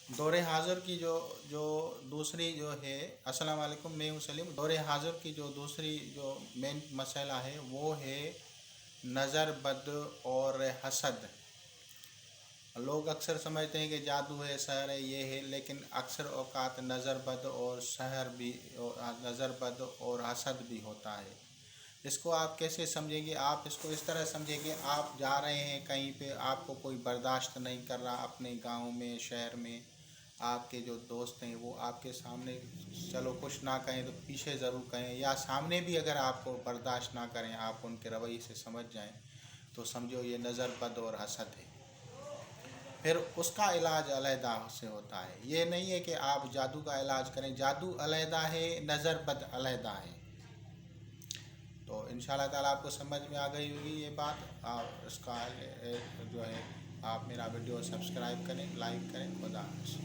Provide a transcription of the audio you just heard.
दौरे हाज़िर की जो जो दूसरी जो है, अस्सलाम वालेकुम, मैं हूँ सलीम। दौरे हाज़िर की जो दूसरी जो मेन मसला है वो है नज़र बद और हसद। लोग अक्सर समझते हैं कि जादू है, सहर है, ये है, लेकिन अक्सर औकात नज़र बद और सहर भी, नज़र बद और हसद भी होता है। इसको आप कैसे समझेंगे? आप इसको इस तरह समझेंगे, आप जा रहे हैं कहीं पे, आपको कोई बर्दाश्त नहीं कर रहा अपने गांव में, शहर में, आपके जो दोस्त हैं वो आपके सामने, चलो कुछ ना कहें तो पीछे ज़रूर कहें, या सामने भी अगर आपको बर्दाश्त ना करें, आप उनके रवैये से समझ जाएं, तो समझो ये नज़र बद और हसद है। फिर उसका इलाज अलहदा से होता है। ये नहीं है कि आप जादू का इलाज करें, जादू अलहदा है, नज़र बद अलहदा है। तो इंशाल्लाह ताला आपको समझ में आ गई होगी ये बात। इसका जो है, आप मेरा वीडियो सब्सक्राइब करें, लाइक करें। खुदा हाफ़िज़।